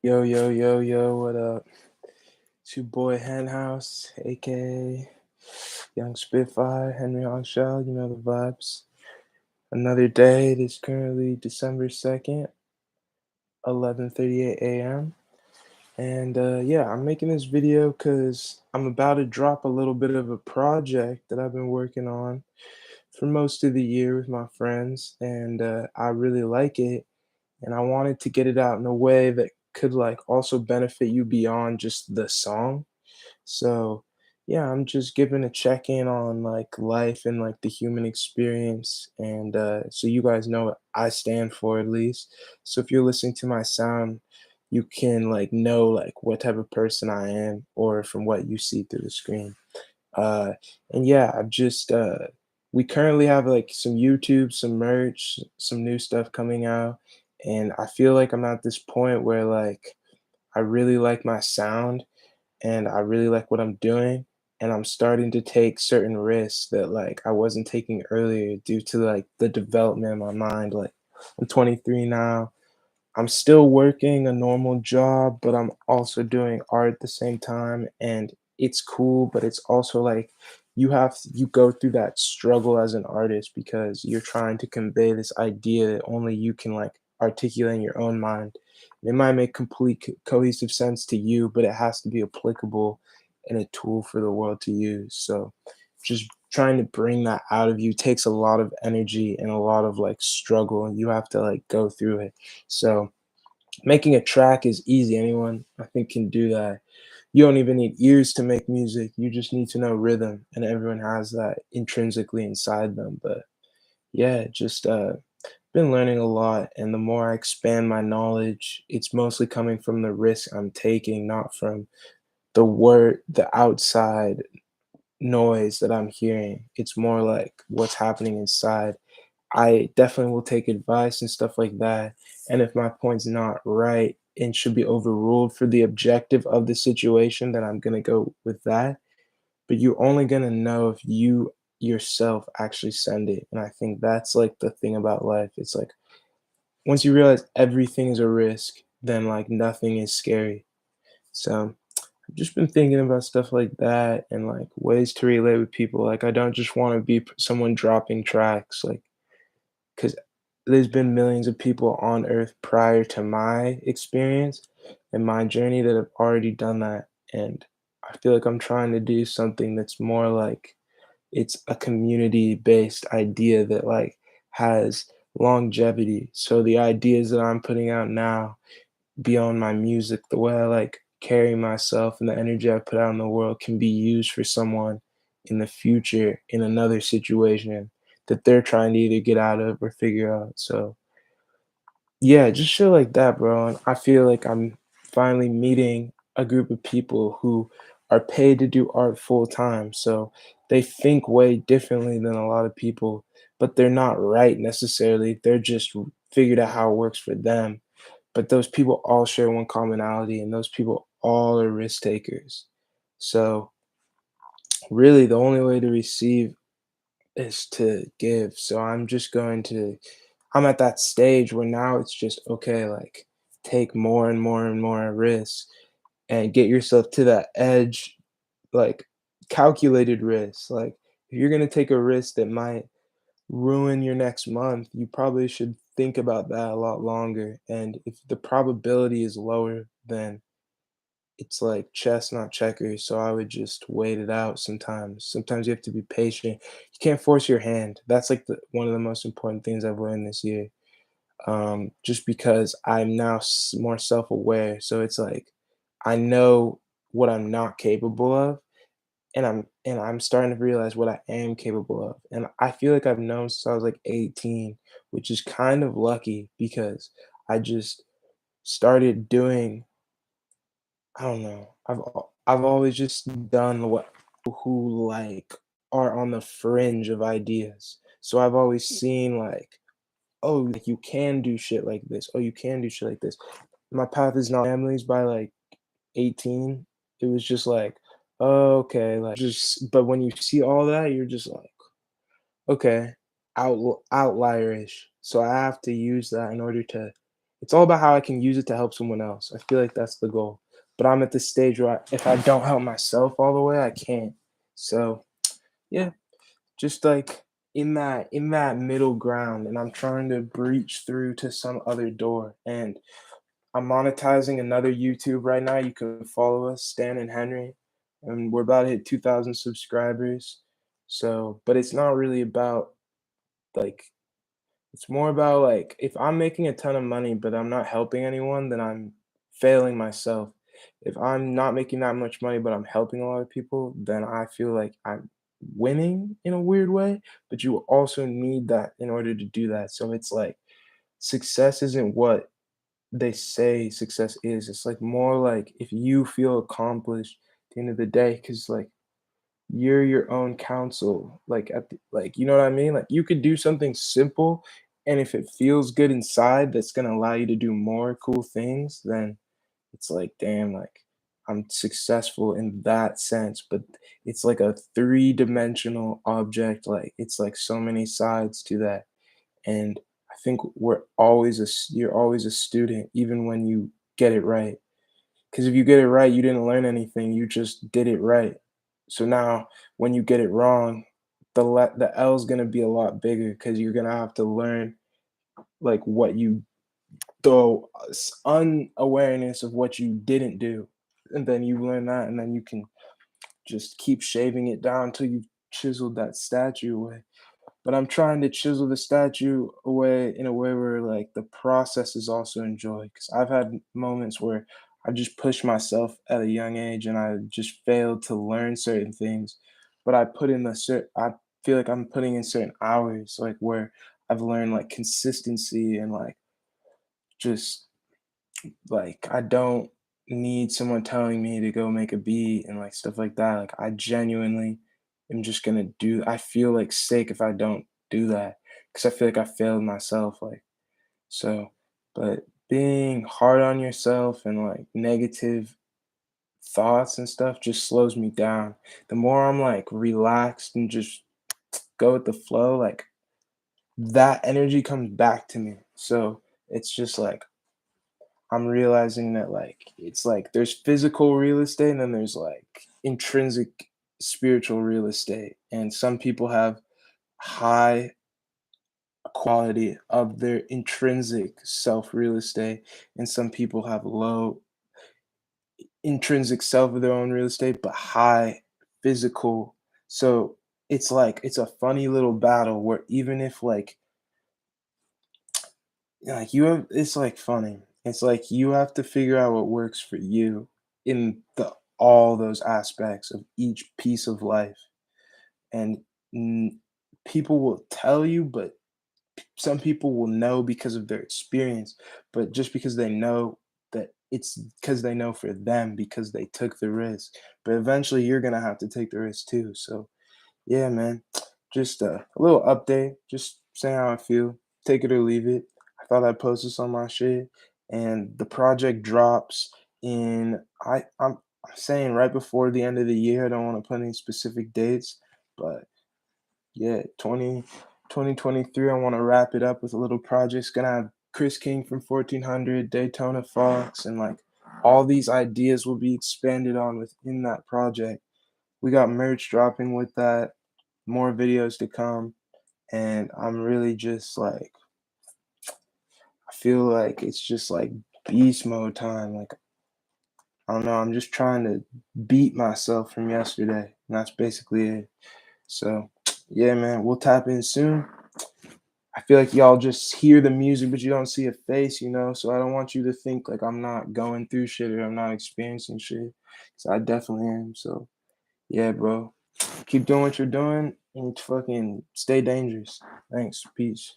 Yo, yo, yo, yo, what up? It's your boy Henhouse, aka Young Spitfire, Henry Hawkshell, you know the vibes. Another day, it is currently December 2nd, 11:38 a.m. And yeah, I'm making this video because I'm about to drop a little bit of a project that I've been working on for most of the year with my friends, and I really like it and I wanted to get it out in a way that could like also benefit you beyond just the song. So, yeah, I'm just giving a check-in on like life and like the human experience and so you guys know what I stand for at least. So if you're listening to my sound, you can like know like what type of person I am or from what you see through the screen. Uh, and yeah, I've just we currently have like some YouTube, some merch, some new stuff coming out, and I feel like I'm at this point where like I really like my sound and I really like what I'm doing, and I'm starting to take certain risks that like I wasn't taking earlier due to like the development of my mind. Like I'm 23 now. I'm still working a normal job, but I'm also doing art at the same time, and it's cool, but it's also like you go through that struggle as an artist because you're trying to convey this idea that only you can like articulate in your own mind. It might make complete cohesive sense to you, but it has to be applicable and a tool for the world to use. So just trying to bring that out of you takes a lot of energy and a lot of like struggle, and you have to like go through it. So making a track is easy. Anyone I think can do that. You don't even need ears to make music. You just need to know rhythm, and everyone has that intrinsically inside them. But yeah, just been learning a lot, and the more I expand my knowledge, it's mostly coming from the risk I'm taking, not from the outside noise that I'm hearing. It's more like what's happening inside. I definitely will take advice and stuff like that. And if my point's not right and should be overruled for the objective of the situation, then I'm gonna go with that. But you're only gonna know if you yourself actually send it. And I think that's like the thing about life. It's like once you realize everything is a risk, then like nothing is scary. So I've just been thinking about stuff like that and like ways to relate with people. Like I don't just want to be someone dropping tracks. Like 'cause there's been millions of people on Earth prior to my experience and my journey that have already done that, and I feel like I'm trying to do something that's more like it's a community-based idea that, like, has longevity. So the ideas that I'm putting out now beyond my music, the way I like carry myself and the energy I put out in the world can be used for someone in the future in another situation that they're trying to either get out of or figure out. So yeah, just shit like that, bro. And I feel like I'm finally meeting a group of people who are paid to do art full time. So they think way differently than a lot of people, but they're not right necessarily. They're just figured out how it works for them, but those people all share one commonality, and those people all are risk takers. So, really, the only way to receive is to give. So, I'm at that stage where now it's just okay, like, take more and more and more risks and get yourself to that edge, like, calculated risk. Like, if you're gonna take a risk that might ruin your next month, you probably should think about that a lot longer. And if the probability is lower, then it's like chess, not checkers. So I would just wait it out sometimes. Sometimes you have to be patient. You can't force your hand. That's like one of the most important things I've learned this year. Just because I'm now more self aware. So it's like I know what I'm not capable of, and I'm starting to realize what I am capable of. And I feel like I've known since I was like 18, which is kind of lucky because I just started doing I don't know. I've always just done what who like are on the fringe of ideas. So I've always seen like, oh, like you can do shit like this. Oh, you can do shit like this. My path is not families by like 18. It was just like, oh, okay, like just but when you see all that, you're just like, okay, outlierish. So I have to use that in order to it's all about how I can use it to help someone else. I feel like that's the goal. But I'm at this stage where if I don't help myself all the way, I can't. So yeah, just like in that middle ground, and I'm trying to breach through to some other door. And I'm monetizing another YouTube right now. You can follow us, Stan and Henry, and we're about to hit 2,000 subscribers. So, but it's not really about like it's more about like if I'm making a ton of money, but I'm not helping anyone, then I'm failing myself. If I'm not making that much money, but I'm helping a lot of people, then I feel like I'm winning in a weird way. But you also need that in order to do that. So it's like success isn't what they say success is. It's like more like if you feel accomplished at the end of the day, because like you're your own counsel. Like at the, like you know what I mean? Like you could do something simple, and if it feels good inside, that's gonna allow you to do more cool things. Then it's like damn, like I'm successful in that sense. But it's like a three-dimensional object. Like it's like so many sides to that. And I think you're always a student even when you get it right. Because if you get it right, you didn't learn anything, you just did it right. So now when you get it wrong, the L is gonna be a lot bigger because you're gonna have to learn like what you the unawareness of what you didn't do. And then you learn that, and then you can just keep shaving it down until you've chiseled that statue away. But I'm trying to chisel the statue away in a way where like the process is also enjoyed. Because I've had moments where I just pushed myself at a young age and I just failed to learn certain things. But I feel like I'm putting in certain hours, like where I've learned like consistency and like just like I don't need someone telling me to go make a beat and like stuff like that. Like I genuinely am just gonna do. I feel like sick if I don't do that because I feel like I failed myself. Like so, but being hard on yourself and like negative thoughts and stuff just slows me down. The more I'm like relaxed and just go with the flow, like that energy comes back to me. So it's just like I'm realizing that like it's like there's physical real estate and then there's like intrinsic spiritual real estate. And some people have high quality of their intrinsic self real estate, and some people have low intrinsic self of their own real estate, but high physical. So it's like it's a funny little battle where even if like you have it's like funny. It's like you have to figure out what works for you in the all those aspects of each piece of life. And mm, people will tell you, but some people will know because of their experience, but just because they know that it's because they know for them because they took the risk. But eventually you're gonna have to take the risk too. So yeah, man. Just a little update, just saying how I feel. Take it or leave it. I thought I'd post this on my shit. And the project drops in I'm saying right before the end of the year. I don't want to put any specific dates, but yeah, 2023. I want to wrap it up with a little project. It's gonna have Chris King from 1400, Daytona Fox, and like all these ideas will be expanded on within that project. We got merch dropping with that, more videos to come, and I'm really just like I feel like it's just like beast mode time. Like I don't know, I'm just trying to beat myself from yesterday, and that's basically it. So yeah, man, we'll tap in soon. I feel like y'all just hear the music, but you don't see a face, you know. So I don't want you to think like I'm not going through shit or I'm not experiencing shit. So I definitely am. So yeah, bro. Keep doing what you're doing and fucking stay dangerous. Thanks. Peace.